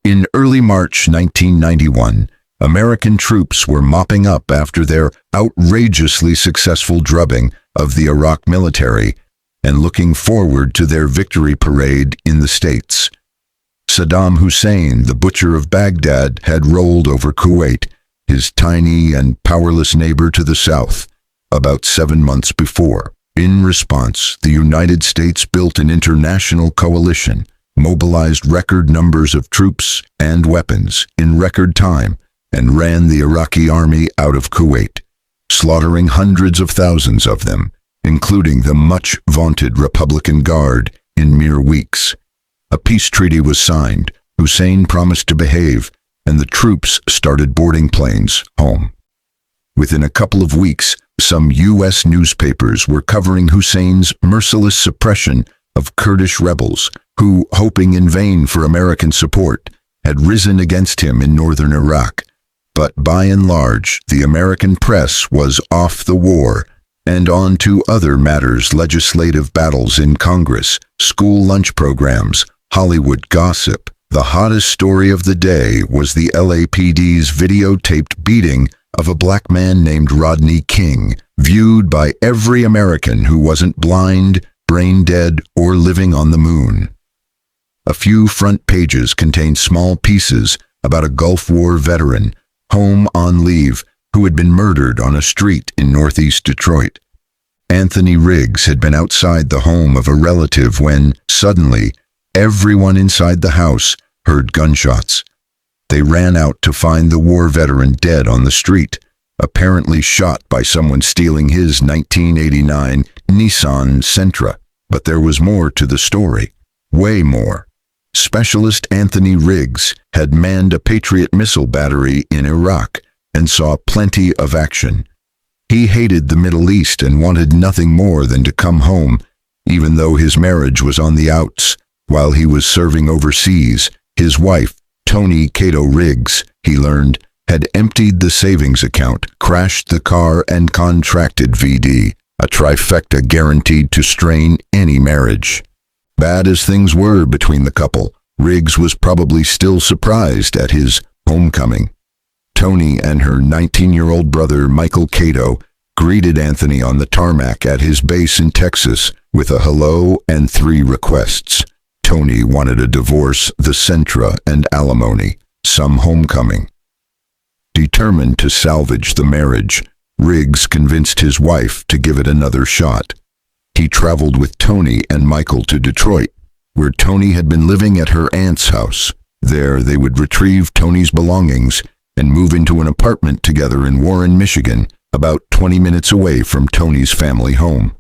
In early March 1991, American troops were mopping up after their outrageously successful drubbing of the Iraq military and looking forward to their victory parade in the States. Saddam Hussein, the butcher of Baghdad, had rolled over Kuwait, his tiny and powerless neighbor to the south, about 7 months before. In response, the United States built an international coalition, mobilized record numbers of troops and weapons in record time, and ran the Iraqi army out of Kuwait, slaughtering hundreds of thousands of them, including the much-vaunted Republican Guard, in mere weeks. A peace treaty was signed, Hussein promised to behave, and the troops started boarding planes home. Within a couple of weeks, some U.S. newspapers were covering Hussein's merciless suppression of Kurdish rebels who, hoping in vain for American support, had risen against him in northern Iraq. But by and large, the American press was off the war and on to other matters: legislative battles in Congress, school lunch programs, Hollywood gossip. The hottest story of the day was the LAPD's videotaped beating of a black man named Rodney King, viewed by every American who wasn't blind, brain dead, or living on the moon. A few front pages contained small pieces about a Gulf War veteran, home on leave, who had been murdered on a street in northeast Detroit. Anthony Riggs had been outside the home of a relative when, suddenly, everyone inside the house heard gunshots. They ran out to find the war veteran dead on the street, apparently shot by someone stealing his 1989 Nissan Sentra. But there was more to the story. Way more. Specialist Anthony Riggs had manned a Patriot missile battery in Iraq and saw plenty of action. He hated the Middle East and wanted nothing more than to come home, even though his marriage was on the outs. While he was serving overseas, his wife, Toni Cato Riggs, he learned, had emptied the savings account, crashed the car, and contracted VD, a trifecta guaranteed to strain any marriage. Bad as things were between the couple, Riggs was probably still surprised at his homecoming. Toni and her 19-year-old brother, Michael Cato, greeted Anthony on the tarmac at his base in Texas with a hello and 3 requests. Toni wanted a divorce, the Sentra, and alimony, some homecoming. Determined to salvage the marriage, Riggs convinced his wife to give it another shot. He traveled with Toni and Michael to Detroit, where Toni had been living at her aunt's house. There they would retrieve Toni's belongings and move into an apartment together in Warren, Michigan, about 20 minutes away from Toni's family home.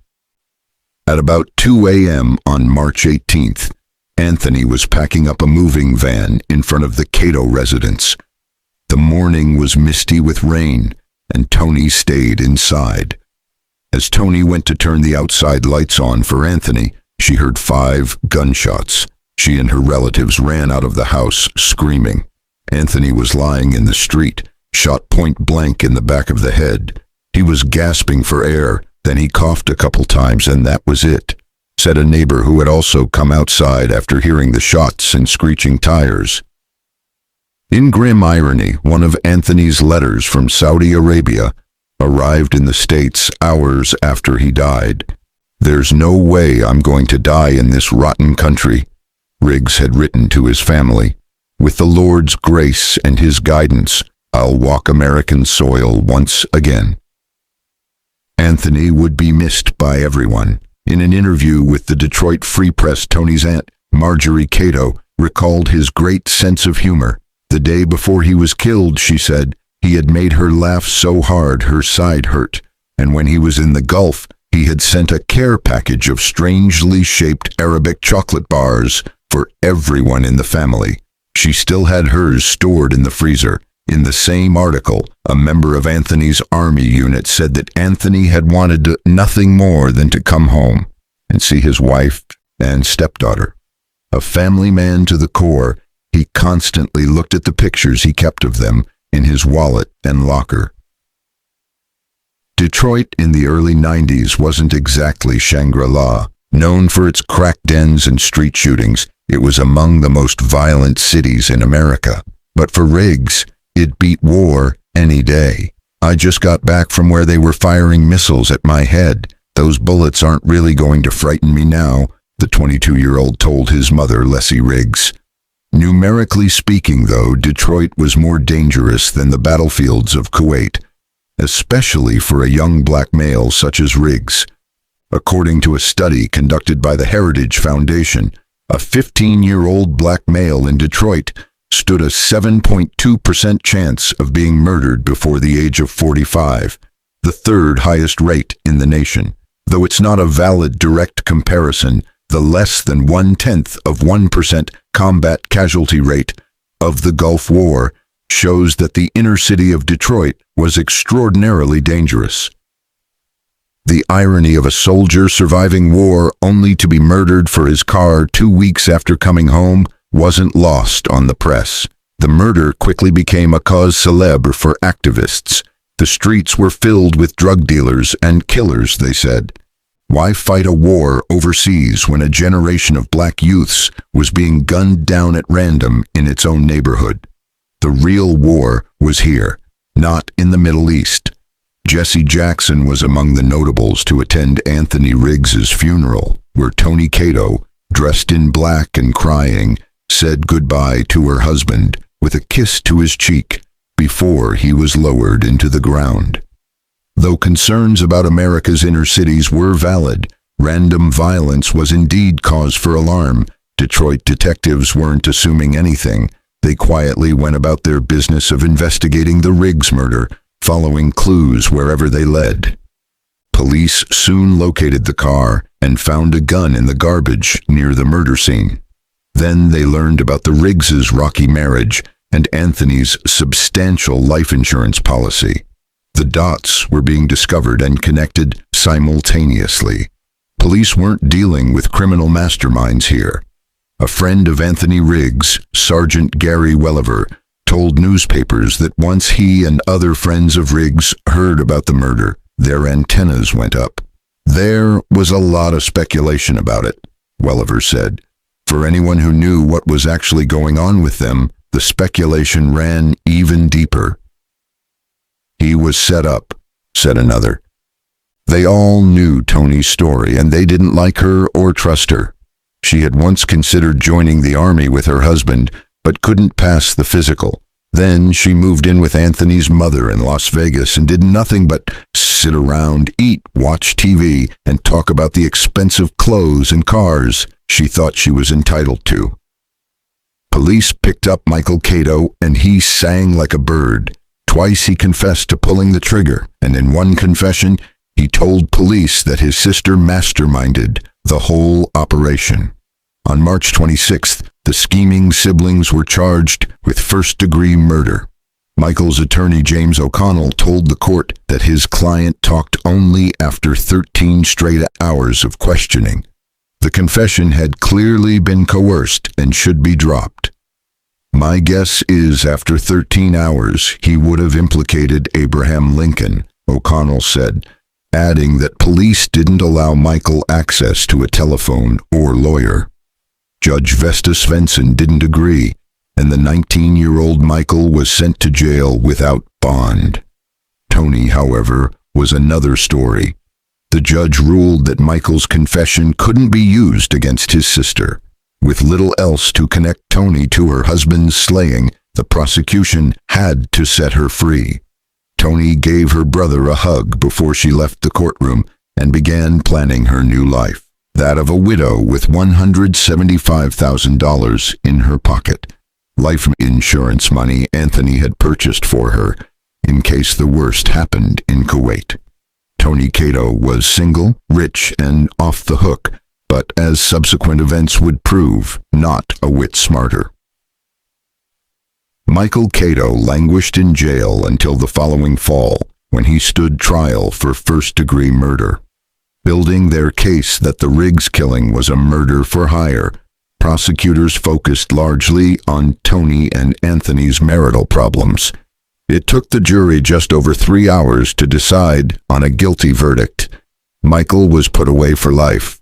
At about 2 a.m. on March 18th, Anthony was packing up a moving van in front of the Cato residence. The morning was misty with rain, and Toni stayed inside. As Toni went to turn the outside lights on for Anthony, she heard 5 gunshots. She and her relatives ran out of the house, screaming. Anthony was lying in the street, shot point blank in the back of the head. He was gasping for air, then he coughed a couple times, and that was it, said a neighbor who had also come outside after hearing the shots and screeching tires. In grim irony, one of Anthony's letters from Saudi Arabia arrived in the States hours after he died. "There's no way I'm going to die in this rotten country," Riggs had written to his family. "With the Lord's grace and his guidance, I'll walk American soil once again." Anthony would be missed by everyone. In an interview with the Detroit Free Press, Toni's aunt, Marjorie Cato, recalled his great sense of humor. The day before he was killed, she said, he had made her laugh so hard her side hurt, and when he was in the Gulf, he had sent a care package of strangely shaped Arabic chocolate bars for everyone in the family. She still had hers stored in the freezer. In the same article, a member of Anthony's army unit said that Anthony had wanted nothing more than to come home and see his wife and stepdaughter. A family man to the core, he constantly looked at the pictures he kept of them in his wallet and locker. Detroit in the early 90s wasn't exactly Shangri-La. Known for its crack dens and street shootings, It was among the most violent cities in America. But for Riggs, it beat war any day. "I just got back from where they were firing missiles at my head. Those bullets aren't really going to frighten me now," the 22-year-old told his mother, Leslie Riggs. Numerically speaking, though, Detroit was more dangerous than the battlefields of Kuwait, especially for a young black male such as Riggs. According to a study conducted by the Heritage Foundation, a 15-year-old black male in Detroit stood a 7.2% chance of being murdered before the age of 45, the third highest rate in the nation. Though it's not a valid direct comparison, the less than 0.1% combat casualty rate of the Gulf War shows that the inner city of Detroit was extraordinarily dangerous. The irony of a soldier surviving war only to be murdered for his car 2 weeks after coming home wasn't lost on the press. The murder quickly became a cause célèbre for activists. The streets were filled with drug dealers and killers, they said. Why fight a war overseas when a generation of black youths was being gunned down at random in its own neighborhood? The real war was here, not in the Middle East. Jesse Jackson was among the notables to attend Anthony Riggs's funeral, where Tony Cato, dressed in black and crying, said goodbye to her husband with a kiss to his cheek before he was lowered into the ground. Though concerns about America's inner cities were valid, random violence was indeed cause for alarm. Detroit detectives weren't assuming anything. They quietly went about their business of investigating the Riggs murder, following clues wherever they led. Police soon located the car and found a gun in the garbage near the murder scene. Then they learned about the Riggs' rocky marriage and Anthony's substantial life insurance policy. The dots were being discovered and connected simultaneously. Police weren't dealing with criminal masterminds here. A friend of Anthony Riggs, Sergeant Gary Welliver, told newspapers that once he and other friends of Riggs heard about the murder, their antennas went up. "There was a lot of speculation about it," Welliver said. "For anyone who knew what was actually going on with them, the speculation ran even deeper." "He was set up," said another. "They all knew Tony's story, and they didn't like her or trust her. She had once considered joining the army with her husband, but couldn't pass the physical. Then she moved in with Anthony's mother in Las Vegas and did nothing but sit around, eat, watch TV, and talk about the expensive clothes and cars she thought she was entitled to." Police picked up Michael Cato, and he sang like a bird. Twice he confessed to pulling the trigger, and in one confession, he told police that his sister masterminded the whole operation. On March 26th, the scheming siblings were charged with first-degree murder. Michael's attorney, James O'Connell, told the court that his client talked only after 13 straight hours of questioning. The confession had clearly been coerced and should be dropped. "My guess is after 13 hours, he would have implicated Abraham Lincoln," O'Connell said, adding that police didn't allow Michael access to a telephone or lawyer. Judge Vesta Svensson didn't agree, and the 19-year-old Michael was sent to jail without bond. Tony, however, was another story. The judge ruled that Michael's confession couldn't be used against his sister. With little else to connect Tony to her husband's slaying, the prosecution had to set her free. Tony gave her brother a hug before she left the courtroom and began planning her new life, that of a widow with $175,000 in her pocket. Life insurance money Anthony had purchased for her in case the worst happened in Kuwait. Tony Cato was single, rich, and off the hook, but as subsequent events would prove, not a whit smarter. Michael Cato languished in jail until the following fall, when he stood trial for first-degree murder. Building their case that the Riggs killing was a murder for hire, prosecutors focused largely on Tony and Anthony's marital problems. It took the jury just over 3 hours to decide on a guilty verdict. Michael was put away for life.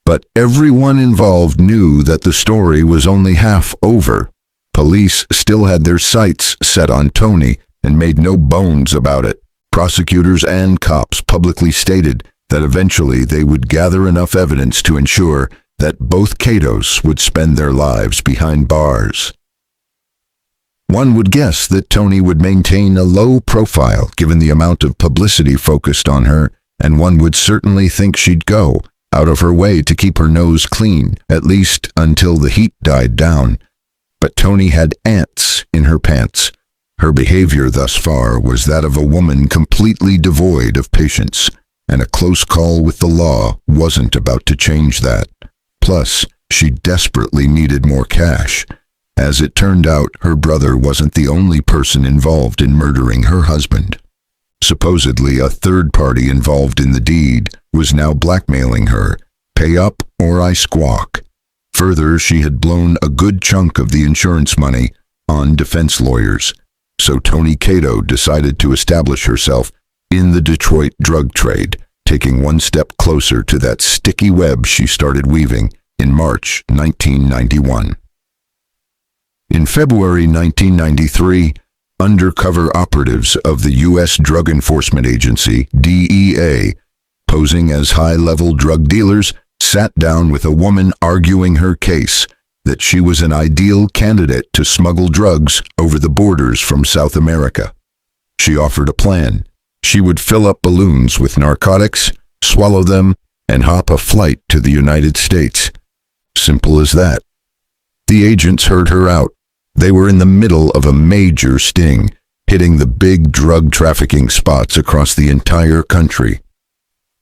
But everyone involved knew that the story was only half over. Police still had their sights set on Tony and made no bones about it. Prosecutors and cops publicly stated that eventually they would gather enough evidence to ensure that both Catos would spend their lives behind bars. One would guess that Tony would maintain a low profile given the amount of publicity focused on her, and one would certainly think she'd go out of her way to keep her nose clean, at least until the heat died down. But Tony had ants in her pants. Her behavior thus far was that of a woman completely devoid of patience, and a close call with the law wasn't about to change that. Plus, she desperately needed more cash. As it turned out, her brother wasn't the only person involved in murdering her husband. Supposedly, a third party involved in the deed was now blackmailing her. Pay up or I squawk. Further, she had blown a good chunk of the insurance money on defense lawyers. So Tony Cato decided to establish herself in the Detroit drug trade, taking one step closer to that sticky web she started weaving in March 1991. In February 1993, undercover operatives of the U.S. Drug Enforcement Agency, DEA, posing as high-level drug dealers, sat down with a woman arguing her case that she was an ideal candidate to smuggle drugs over the borders from South America. She offered a plan. She would fill up balloons with narcotics, swallow them, and hop a flight to the United States. Simple as that. The agents heard her out. They were in the middle of a major sting, hitting the big drug trafficking spots across the entire country.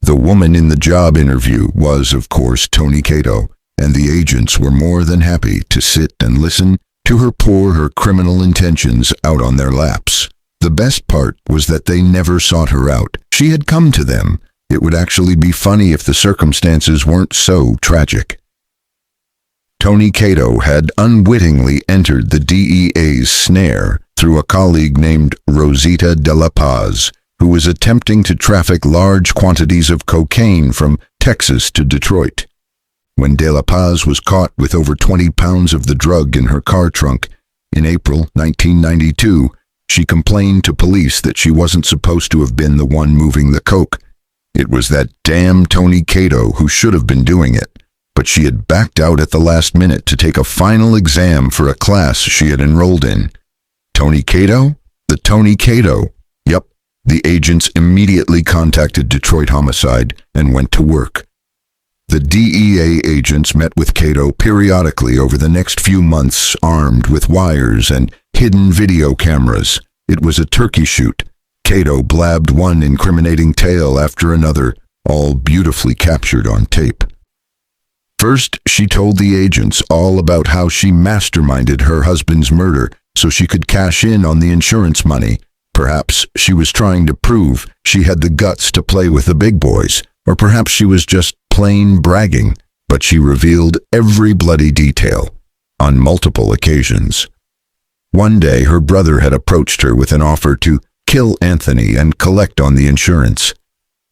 The woman in the job interview was, of course, Tony Cato, and the agents were more than happy to sit and listen to her pour her criminal intentions out on their laps. The best part was that they never sought her out. She had come to them. It would actually be funny if the circumstances weren't so tragic. Tony Cato had unwittingly entered the DEA's snare through a colleague named Rosita de la Paz, who was attempting to traffic large quantities of cocaine from Texas to Detroit. When de la Paz was caught with over 20 pounds of the drug in her car trunk in April 1992, she complained to police that she wasn't supposed to have been the one moving the coke. It was that damn Tony Cato who should have been doing it. But she had backed out at the last minute to take a final exam for a class she had enrolled in. Tony Cato? The Tony Cato. Yep. The agents immediately contacted Detroit Homicide and went to work. The DEA agents met with Cato periodically over the next few months, armed with wires and hidden video cameras. It was a turkey shoot. Cato blabbed one incriminating tale after another, all beautifully captured on tape. First, she told the agents all about how she masterminded her husband's murder so she could cash in on the insurance money. Perhaps she was trying to prove she had the guts to play with the big boys, or perhaps she was just plain bragging, but she revealed every bloody detail on multiple occasions. One day, her brother had approached her with an offer to kill Anthony and collect on the insurance.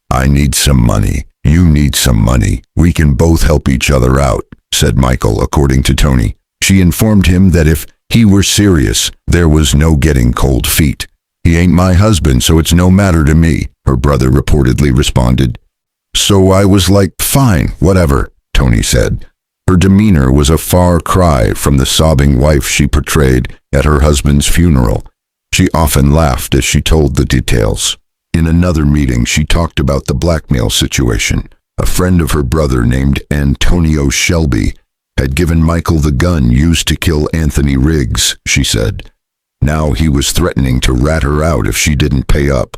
"I need some money. You need some money. We can both help each other out," said Michael, according to Tony. She informed him that if he were serious, there was no getting cold feet. "He ain't my husband, so it's no matter to me," her brother reportedly responded. "So I was like, fine, whatever," Tony said. Her demeanor was a far cry from the sobbing wife she portrayed at her husband's funeral. She often laughed as she told the details. In another meeting, she talked about the blackmail situation. A friend of her brother named Antonio Shelby had given Michael the gun used to kill Anthony Riggs, she said. Now he was threatening to rat her out if she didn't pay up.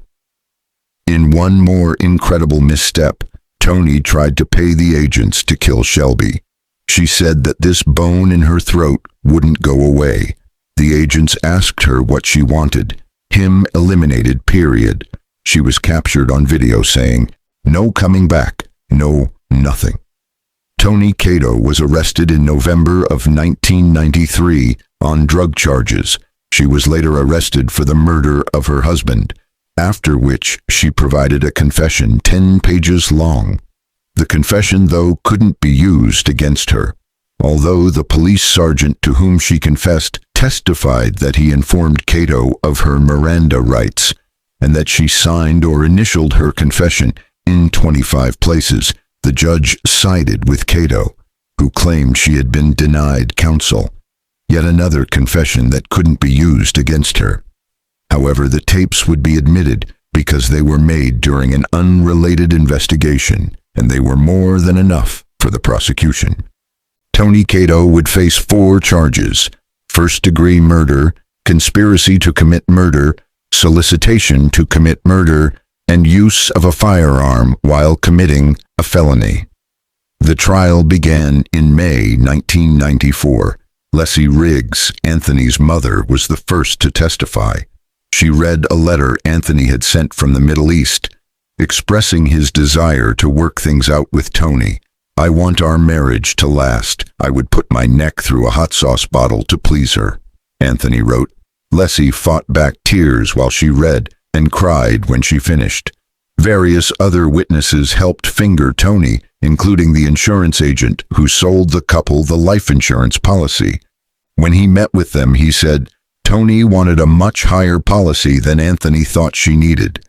In one more incredible misstep, Tony tried to pay the agents to kill Shelby. She said that this bone in her throat wouldn't go away. The agents asked her what she wanted. Him eliminated, period. She was captured on video saying, "No coming back, no nothing." Tony Cato was arrested in November of 1993 on drug charges. She was later arrested for the murder of her husband, after which she provided a confession 10 pages long. The confession, though, couldn't be used against her. Although the police sergeant to whom she confessed testified that he informed Cato of her Miranda rights and that she signed or initialed her confession in 25 places, the judge sided with Cato, who claimed she had been denied counsel. Yet another confession that couldn't be used against her. However, the tapes would be admitted because they were made during an unrelated investigation, and they were more than enough for the prosecution. Tony Cato would face 4 charges: first-degree murder, conspiracy to commit murder, solicitation to commit murder, and use of a firearm while committing a felony. The trial began in May 1994. Leslie Riggs, Anthony's mother, was the first to testify. She read a letter Anthony had sent from the Middle East, expressing his desire to work things out with Tony. "I want our marriage to last. I would put my neck through a hot sauce bottle to please her," Anthony wrote. Leslie fought back tears while she read and cried when she finished. Various other witnesses helped finger Tony, including the insurance agent who sold the couple the life insurance policy. When he met with them, he said Tony wanted a much higher policy than Anthony thought she needed.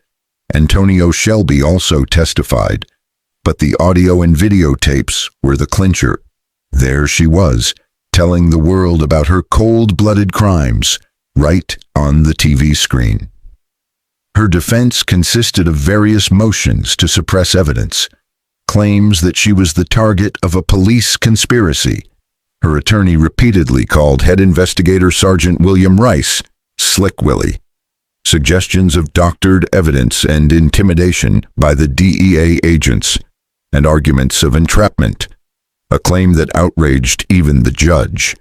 Antonio Shelby also testified, but the audio and videotapes were the clincher. There she was, telling the world about her cold-blooded crimes, right on the TV screen. Her defense consisted of various motions to suppress evidence, claims that she was the target of a police conspiracy. Her attorney repeatedly called head investigator Sergeant William Rice Slick Willie. Suggestions of doctored evidence and intimidation by the DEA agents, and arguments of entrapment, a claim that outraged even the judge.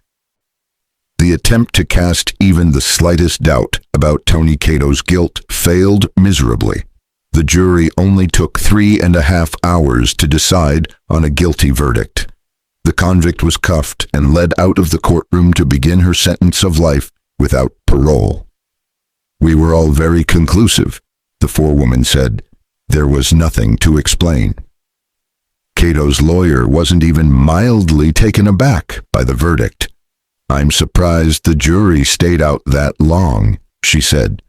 The attempt to cast even the slightest doubt about Tony Cato's guilt failed miserably. The jury only took 3.5 hours to decide on a guilty verdict. The convict was cuffed and led out of the courtroom to begin her sentence of life without parole. "We were all very conclusive," the forewoman said. "There was nothing to explain." Cato's lawyer wasn't even mildly taken aback by the verdict. "I'm surprised the jury stayed out that long," she said.